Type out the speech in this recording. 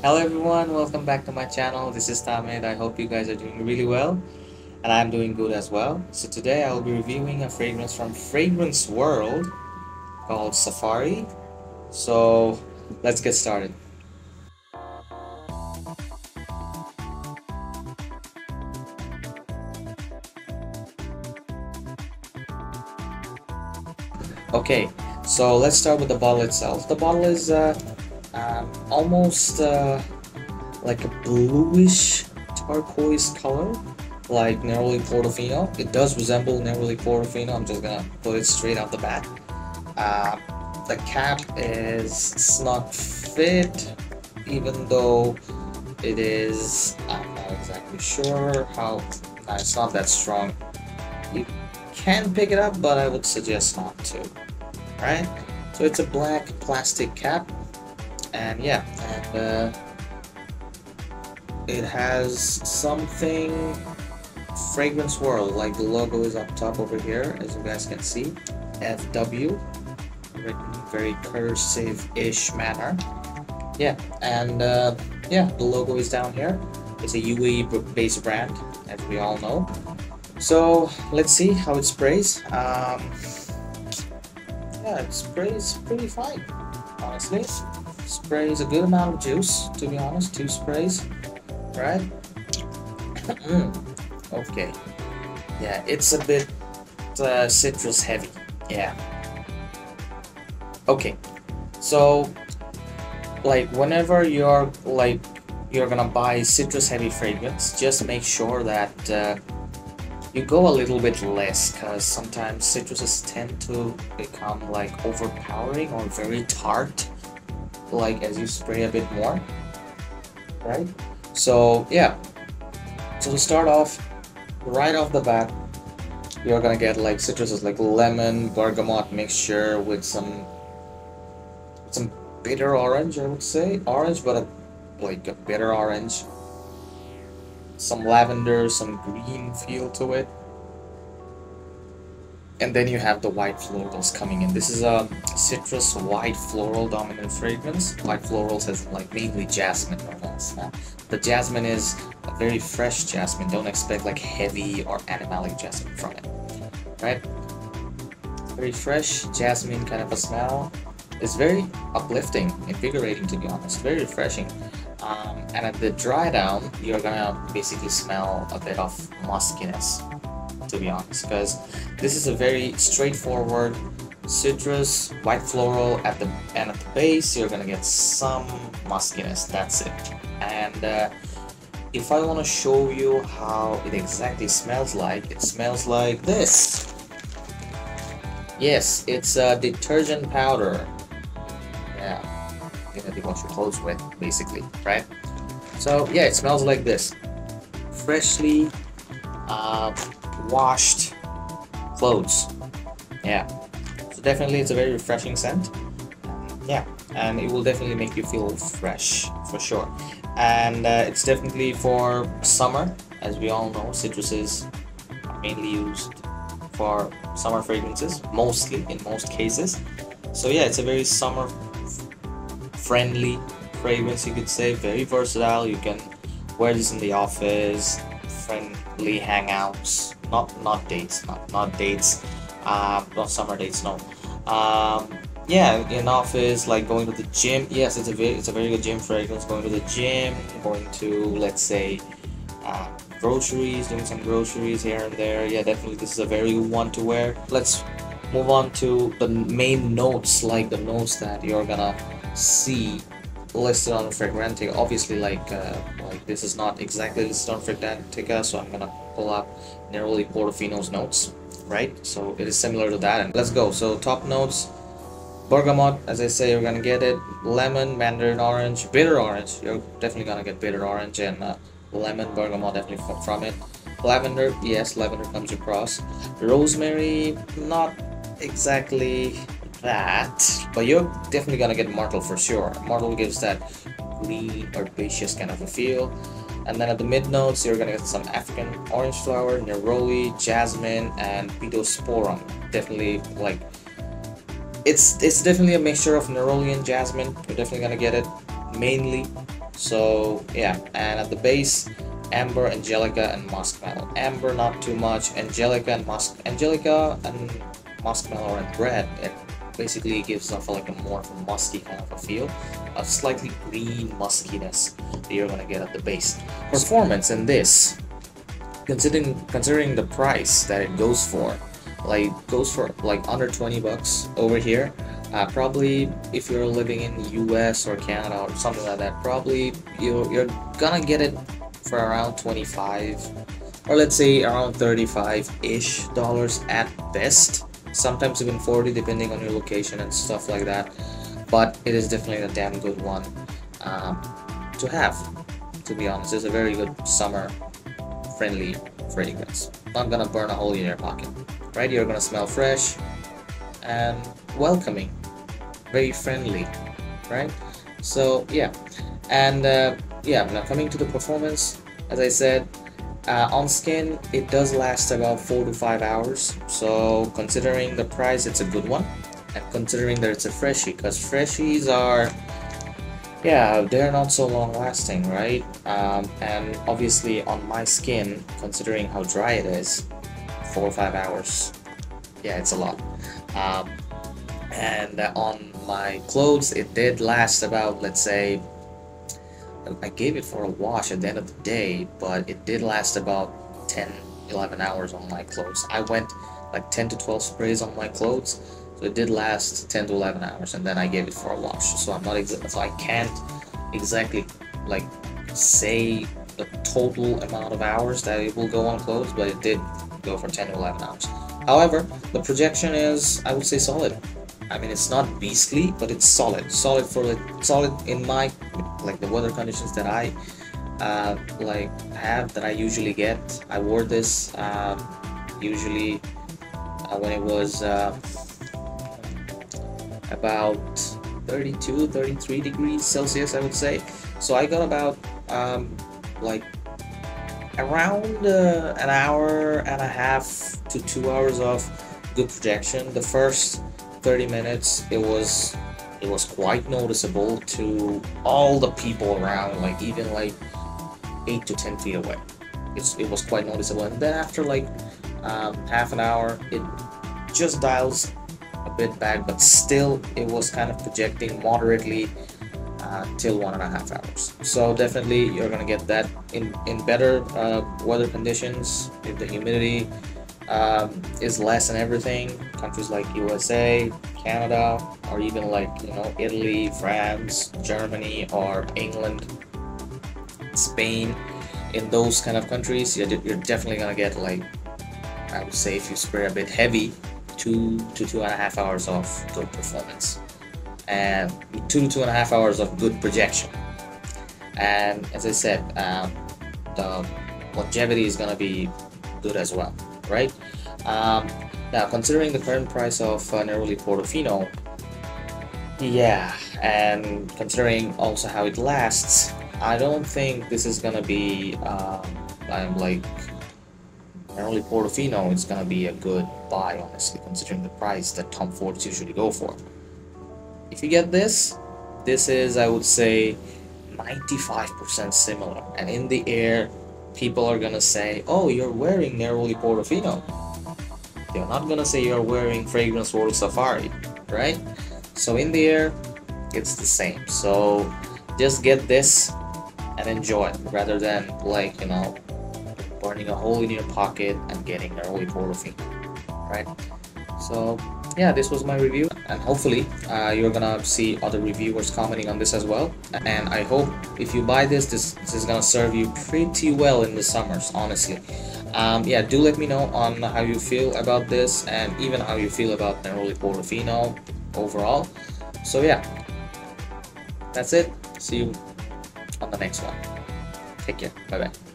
Hello everyone, welcome back to my channel. This is Tamid. I hope you guys are doing really well and I'm doing good as well. So today I'll be reviewing a fragrance from Fragrance World called Safari. So let's get started. Okay, so let's start with the bottle itself. The bottle is almost like a bluish turquoise color, like Neroli Portofino. It does resemble Neroli Portofino. I'm just gonna put it straight out the bat. Uh, the cap is snug fit, even though it is, I'm not exactly sure how, no, it's not that strong. You can pick it up, but I would suggest not to, right? So it's a black plastic cap, and yeah, and it has something Fragrance World, like the logo is up top over here, as you guys can see. FW, written very cursive-ish manner. Yeah, and yeah, the logo is down here. It's a UAE-based brand, as we all know. So let's see how it sprays. Yeah, it sprays pretty fine, honestly. Sprays a good amount of juice, to be honest. 2 sprays, right? Okay. Yeah, it's a bit citrus heavy. Yeah. Okay. So, like, whenever you're gonna buy citrus heavy fragrance, just make sure that you go a little bit less, because sometimes citruses tend to become like overpowering or very tart, like as you spray a bit more, right? So yeah, so to start off, right off the bat, you're gonna get like citruses like lemon, bergamot mixture with some bitter orange, I would say. Orange, but like a bitter orange. Some lavender, some green feel to it. And then you have the white florals coming in. This is a citrus white floral dominant fragrance. White florals has like mainly jasmine notes. The jasmine is a very fresh jasmine. Don't expect like heavy or animalic jasmine from it, right? Very fresh jasmine kind of a smell. It's very uplifting, invigorating, to be honest. Very refreshing. And at the dry down, you're gonna basically smell a bit of muskiness, to be honest, because this is a very straightforward citrus, white floral at the and at the base. You're gonna get some muskiness. That's it. And if I want to show you how it exactly smells like, it smells like this. Yes, it's a detergent powder. Yeah, that you wash your clothes with, basically, right? So yeah, it smells like this. Freshly washed clothes. Yeah, so definitely it's a very refreshing scent. Yeah, and it will definitely make you feel fresh for sure. And it's definitely for summer. As we all know, citruses are mainly used for summer fragrances, mostly, in most cases. So yeah, it's a very summer friendly fragrance, you could say. Very versatile. You can wear this in the office, friendly hangouts, not dates, not dates, not summer dates, no. Yeah, in office, like going to the gym. Yes, it's a very good gym fragrance. Going to the gym, going to, let's say, groceries, doing some groceries here and there. Yeah, definitely this is a very good one to wear. Let's move on to the main notes, like the notes that you're gonna see listed on Fragrantica. Obviously, like this is not exactly listed on Fragrantica, so I'm gonna pull up Neroli Portofino's notes, right? So it is similar to that, and let's go. So top notes: bergamot, as I say, you're gonna get it. Lemon, mandarin orange, bitter orange. You're definitely gonna get bitter orange, and lemon, bergamot definitely from it. Lavender, yes, lavender comes across. Rosemary, not exactly that, but you're definitely gonna get Myrtle for sure. Myrtle gives that green herbaceous kind of a feel. And then at the mid notes, you're gonna get some African orange flower, Neroli, Jasmine, and Pitosporum. Definitely, like, it's definitely a mixture of Neroli and Jasmine. You're definitely gonna get it mainly. So yeah, and at the base, Amber, Angelica, and Muskmellow. Amber not too much. Angelica and Muskmellow and Ambrette. It basically gives off like a more of a musky kind of a feel, a slightly green muskiness that you're gonna get at the base. Performance in this, considering the price that it goes for, like under 20 bucks over here. Probably if you're living in the US or Canada or something like that, probably you're gonna get it for around 25, or let's say around 35-ish dollars at best, sometimes even 40 depending on your location and stuff like that. But it is definitely a damn good one to have, to be honest. It's a very good summer friendly fragrance. Not gonna burn a hole in your pocket, right? You're gonna smell fresh and welcoming, very friendly, right? So yeah, and yeah, now coming to the performance, as I said, on skin it does last about 4 to 5 hours. So considering the price, it's a good one, and considering that it's a freshie, because freshies are, yeah, they're not so long lasting, right? And obviously on my skin, considering how dry it is, 4 or 5 hours, yeah, it's a lot. And on my clothes, it did last about, let's say, I gave it for a wash at the end of the day, but it did last about 10-11 hours on my clothes. I went like 10 to 12 sprays on my clothes, so it did last 10 to 11 hours, and then I gave it for a wash. So I'm not so I can't exactly like say the total amount of hours that it will go on clothes, but it did go for 10 to 11 hours. However, the projection is, I would say, solid. I mean, it's not beastly, but it's solid. Solid in my, like, the weather conditions that I that I usually get. I wore this usually when it was about 32-33 degrees Celsius, I would say. So I got about like around an hour and a half to 2 hours of good projection. The first 30 minutes, it was quite noticeable to all the people around, like even like 8 to 10 feet away. It was quite noticeable, and then after like half an hour, it just dials a bit back, but still it was kind of projecting moderately till 1.5 hours. So definitely you're gonna get that in better weather conditions, if the humidity is less and everything. Countries like USA, Canada, or even like, you know, Italy, France, Germany, or England, Spain, in those kind of countries, you're definitely gonna get, like, I would say, if you spray a bit heavy, 2 to 2.5 hours of good performance, and 2 to 2.5 hours of good projection. And as I said, the longevity is gonna be good as well, right? Now, considering the current price of Neroli Portofino, yeah, and considering also how it lasts, I don't think this is gonna be like Neroli Portofino. It's gonna be a good buy, honestly, considering the price that Tom Fords usually go for. If you get this is, I would say, 95% similar, and in the air, people are gonna say, "Oh, you're wearing Neroli Portofino." They're not gonna say you're wearing Fragrance World Safari, right? So in the air, it's the same. So just get this and enjoy it, rather than, like, you know, burning a hole in your pocket and getting Neroli Portofino, right? So yeah, this was my review, and hopefully you're gonna see other reviewers commenting on this as well. And I hope if you buy this is gonna serve you pretty well in the summers, honestly. Yeah, do let me know on how you feel about this, and even how you feel about Neroli Portofino overall. So yeah, that's it. See you on the next one. Take care. Bye bye.